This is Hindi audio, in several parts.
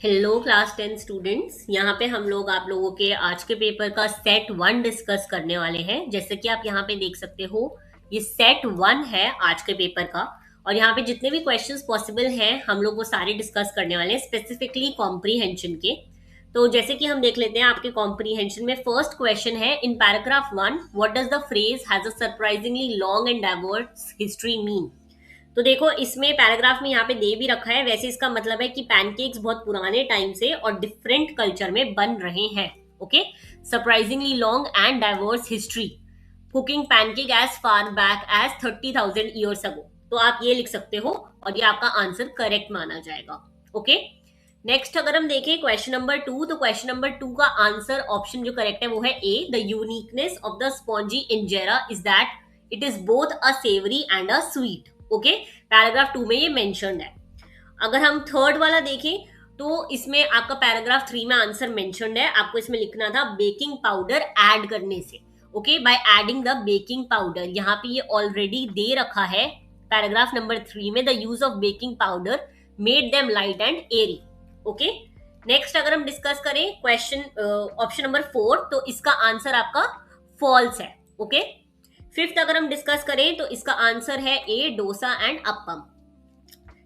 Hello class 10 students. यहाँ पे हम लोग आप लोगों के आज के पेपर का सेट 1 डिस्कस करने वाले हैं। जैसे कि आप यहाँ पे देख सकते हो, ये सेट 1 है आज के पेपर का। और यहाँ पे जितने भी क्वेश्चंस पॉसिबल हैं हम लोग वो सारे डिस्कस करने वाले हैं, स्पेसिफिकली कॉम्प्रीहेंशन के। तो जैसे कि हम देख लेते हैं आपके कॉम्प्रीहेंशन में फर्स्ट क्वेश्चन है, in paragraph 1 what does the phrase has a surprisingly long and diverse history mean. तो देखो इसमें पैराग्राफ में यहाँ पे दे भी रखा है, वैसे इसका मतलब है कि पैनकेक्स बहुत पुराने टाइम से और डिफरेंट कल्चर में बन रहे हैं। Okay, surprisingly long and diverse history cooking pancake as far back as 30,000 years ago. तो आप ये लिख सकते हो और ये आपका आंसर करेक्ट माना जाएगा। ओके, नेक्स्ट अगर हम देखें क्वेश्चन नंबर 2, तो क्वेश्चन नंबर 2 का आंसर ऑप्शन जो करेक्ट है वो है A, the uniqueness of the spongy injera is that it is both a savoury and a sweet. Okay, paragraph 2 में ये मेंशन्ड है। अगर हम थर्ड वाला देखें तो इसमें आपका पैराग्राफ 3 में आंसर मेंशन्ड है, आपको इसमें लिखना था बेकिंग पाउडर ऐड करने से। Okay, by adding the baking powder, यहाँ पे ये ऑलरेडी दे रखा है पैराग्राफ नंबर 3 में, the use of baking powder made them light and airy. Okay, next अगर हम डिस्कस करें क्वेश्चन ऑप्शन नंबर 4, तो इसका आंसर आपका फॉल्स है। ओके, फिफ्थ अगर हम डिस्कस करें तो इसका आंसर है ए, डोसा एंड अप्पम।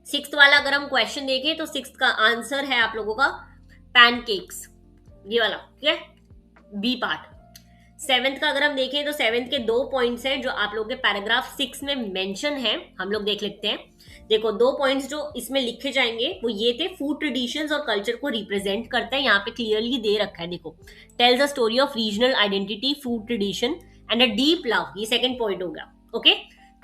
सिक्स्थ वाला अगर हम क्वेश्चन देखें तो सिक्स्थ का आंसर है आप लोगों का पैनकेक्स, ये वाला, ठीक है, बी पार्ट। सेवेंथ का अगर हम देखें तो सेवेंथ के 2 पॉइंट्स हैं जो आप लोगों के पैराग्राफ 6 में मेंशन है, हम लोग देख लेते हैं। देखो 2 पॉइंट्स जो इसमें लिखे जाएंगे वो ये थे, फूड ट्रेडिशंस और कल्चर को रिप्रेजेंट करता है, यहाँ पे क्लियरली दे रखा है। देखो, tells a story of regional identity, food tradition and a deep love, ये सेकंड पॉइंट हो गया। ओके,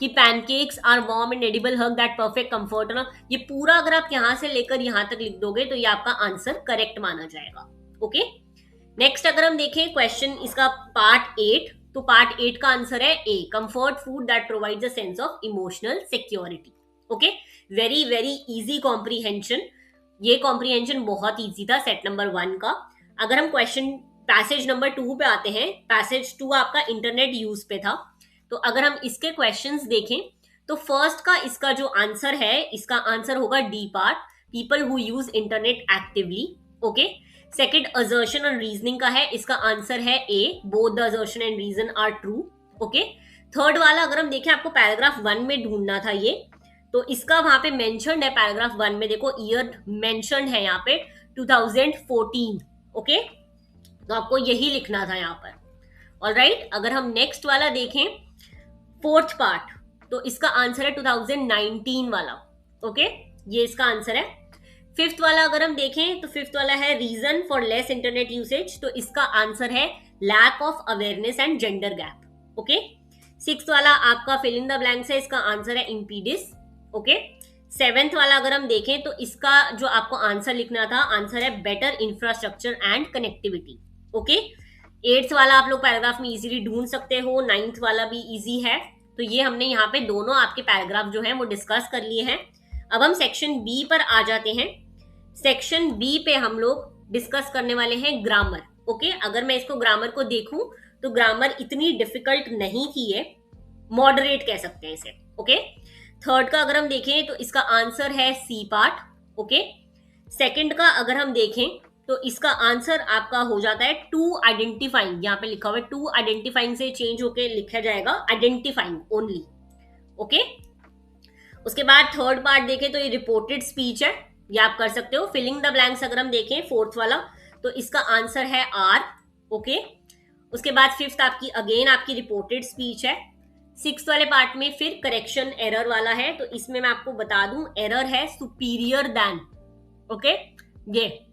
कि pancakes are warm and edible hug that perfect comfort, ना ये पूरा अगर आप यहां से लेकर यहां तक लिख दोगे तो ये आपका आंसर करेक्ट माना जाएगा। ओके, नेक्स्ट अगर हम देखें क्वेश्चन इसका पार्ट 8, तो पार्ट 8 का आंसर है A, comfort food that provides a sense of emotional security. Okay, very very easy comprehension, ये कॉम्प्रीहेंशन बहुत इजी था सेट नंबर 1 का। अगर हम क्वेश्चन पैसेज नंबर 2 पे आते हैं, पैसेज 2 आपका इंटरनेट यूज पे था, तो अगर हम इसके क्वेश्चंस देखें तो फर्स्ट का इसका जो आंसर है, इसका आंसर होगा D part, people who use internet actively. Okay, second assertion और रीजनिंग का है, इसका आंसर है A, both the assertion and reason are true. Okay, third वाला अगर हम देखें, आपको पैराग्राफ 1 में ढूंढना था ये, तो इसका वहां पे मेंशन्ड है पैराग्राफ 1 में, देखो ईयर मेंशन्ड है यहाँ पे 2014। ओके, तो आपको यही लिखना था यहाँ पर। ऑलराइट, अगर हम नेक्स्ट वाला देखें फोर्थ पार्ट, तो इसका आंसर है 2019 वाला। ओके, ये इसका आंसर है। फिफ्थ वाला अगर हम देखें तो फिफ्थ वाला है reason for less internet usage, तो इसका आंसर है lack of awareness and gender gap. Okay, sixth वाला आपका फिल इन द ब्लैंक्स है, इसका आंसर है इम्पीडिस। ओके, सेवेंथ वाला अगर हम देखें तो इसका जो आपको आंसर लिखना था, आंसर है better infrastructure and connectivity. Okay, eighth वाला आप लोग पैराग्राफ में इजीली ढूंढ सकते हो, नाइन्थ वाला भी इजी है। तो ये हमने यहाँ पे दोनों आपके पैराग्राफ जो है वो डिस्कस कर लिए हैं। अब हम सेक्शन बी पर आ जाते हैं। सेक्शन बी पे हम लोग डिस्कस करने वाले हैं ग्रामर। ओके, अगर मैं इसको ग्रामर को देखूं तो ग्रामर इतनी डिफिकल्ट नहीं थी, है मॉडरेट कह सकते हैं इसे। ओके, थर्ड का अगर हम देखें तो इसका आंसर है सी पार्ट। ओके, सेकंड का अगर हम देखें तो इसका आंसर आपका हो जाता है टू आइडेंटिफाइंग, यहाँ पे लिखा हुआ है टू आइडेंटिफाइंग से चेंज होके लिखा जाएगा आइडेंटिफाइंग ओनली। ओके, उसके बाद थर्ड पार्ट देखें तो ये रिपोर्टेड स्पीच है, ये आप कर सकते हो। फिलिंग द ब्लैंक्स अगर हम देखें फोर्थ वाला, तो इसका आंसर है आर। ओके, उसके बाद फिफ्थ आपकी अगेन आपकी रिपोर्टेड स्पीच है। सिक्स वाले पार्ट में फिर करेक्शन एरर वाला है, तो इसमें मैं आपको बता दूं एरर है सुपीरियर देन। ओके, ये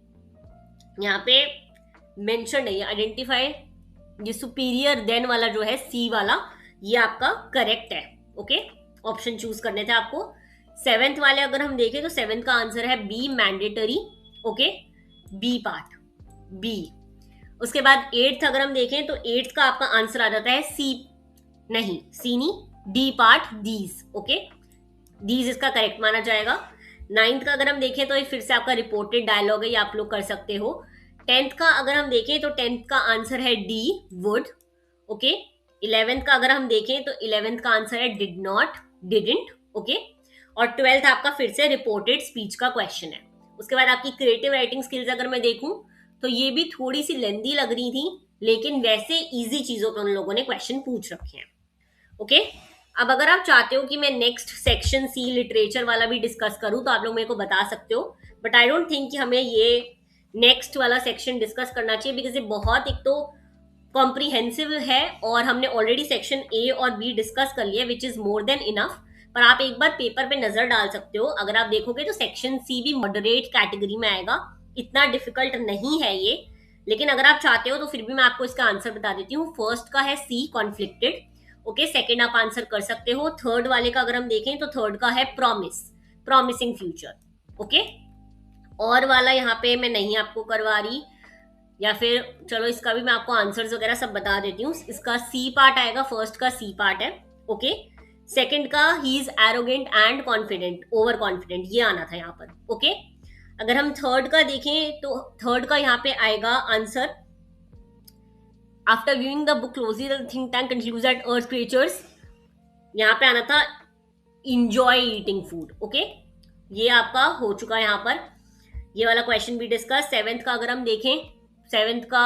यहाँ पे मेंशन है, ये आइडेंटिफाई, ये सुपीरियर देन वाला जो है सी वाला, ये आपका करेक्ट है। ओके, ऑप्शन चूज करने थे आपको। सेवेंथ वाले अगर हम देखें तो सेवेंथ का आंसर है b, mandatory. Okay, b part, b. उसके बाद एट्थ अगर हम देखें तो एट्थ का आपका आंसर आ जाता है सी, नहीं सी नहीं, D part, these. Okay, these इसका करेक्ट माना जाएगा। नाइन्थ का अगर हम देखें तो ये फिर से आपका रिपोर्टेड डायलॉग है, ये आप लोग कर सकते हो। टेंथ का अगर हम देखें तो टेंथ का आंसर है डी, वुड। ओके, इलेवेंथ का अगर हम देखें तो इलेवेंथ का आंसर है डिड नॉट, डिडंट। ओके, और ट्वेल्थ आपका फिर से रिपोर्टेड स्पीच का क्वेश्चन है। उसके बाद आपकी क्रिएटिव राइटिंग स्किल्स अगर मैं देखूं तो ये भी थोड़ी सी लेंदी लग रही थी, लेकिन वैसे इजी चीजों पे उन लोगों ने क्वेश्चन पूछ रखे हैं। ओके, अब अगर आप चाहते हो कि मैं नेक्स्ट सेक्शन सी लिटरेचर वाला भी डिस्कस करूं तो आप लोग मेरे को बता सकते हो, बट आई डोंट थिंक कि हमें ये नेक्स्ट वाला सेक्शन डिस्कस करना चाहिए, बिकॉज ये बहुत एक तो कॉम्प्रीहेंसिव है और हमने ऑलरेडी सेक्शन ए और बी डिस्कस कर लिया, which is more than enough. पर आप एक बार पेपर पे नजर डाल सकते हो, अगर आप देखोगे तो सेक्शन सी भी मॉडरेट कैटेगरी में आएगा, इतना डिफिकल्ट नहीं है ये। लेकिन अगर आप चाहते हो तो फिर भी मैं आपको इसका आंसर बता देती हूँ। फर्स्ट का है सी, कॉन्फ्लिक्टेड। ओके, सेकंड आप आंसर कर सकते हो। थर्ड वाले का अगर हम देखें तो थर्ड का है प्रॉमिस, प्रॉमिसिंग फ्यूचर। ओके, और वाला यहाँ पे मैं नहीं आपको करवा रही, या फिर चलो इसका भी मैं आपको आंसर्स वगैरह सब बता देती हूँ। इसका सी पार्ट आएगा, फर्स्ट का सी पार्ट है। ओके, सेकंड का he is arrogant and confident, over confident, ये आना था यहाँ पर। ओके, अगर हम थर्ड का देखें तो थर्ड का यहाँ पे आएगा answer, after viewing the book closely the think tank concludes that earth creatures, यहाँ पे आना था इंजॉय ईटिंग फूड। ओके, ये आपका हो चुका है यहाँ पर, ये वाला क्वेश्चन भी डिस्कस। सेवेंथ का अगर हम देखें, सेवेंथ का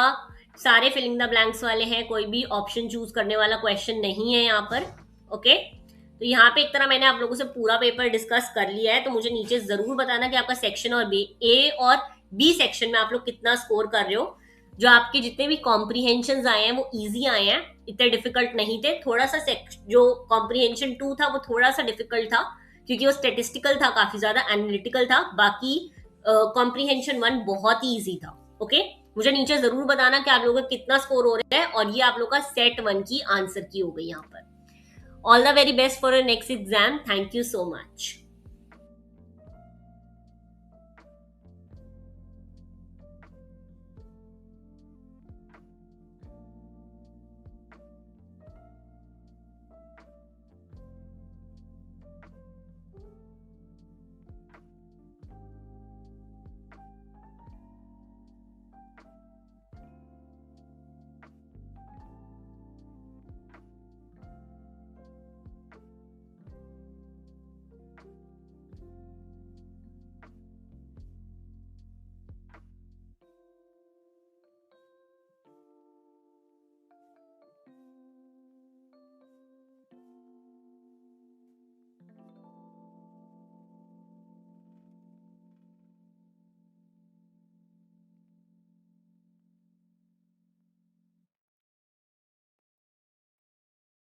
सारे फिलिंग द ब्लैंक्स वाले हैं, कोई भी ऑप्शन चूज करने वाला क्वेश्चन नहीं है यहाँ पर। ओके, तो यहाँ पे एक तरह मैंने आप लोगों से पूरा पेपर डिस्कस कर लिया है, तो मुझे नीचे जरूर बताना कि आपका सेक्शन और ए और बी सेक्शन में आप लोग कितना स्कोर कर रहे हो। जो आपके जितने भी कॉम्प्रीहेंशन आए हैं वो इजी आए हैं, इतने डिफिकल्ट नहीं थे। थोड़ा सा जो कॉम्प्रीहेंशन 2 था वो थोड़ा सा डिफिकल्ट था, क्योंकि वो स्टेटिस्टिकल था, काफी ज्यादा एनालिटिकल था। बाकी कॉम्प्रीहेंशन 1 बहुत ही इजी था। ओके, मुझे नीचे जरूर बताना कि आप लोगों का कितना स्कोर हो रहा है, और ये आप लोग का सेट 1 की आंसर की हो गई यहाँ पर। All the very best for your next exam. Thank you so much.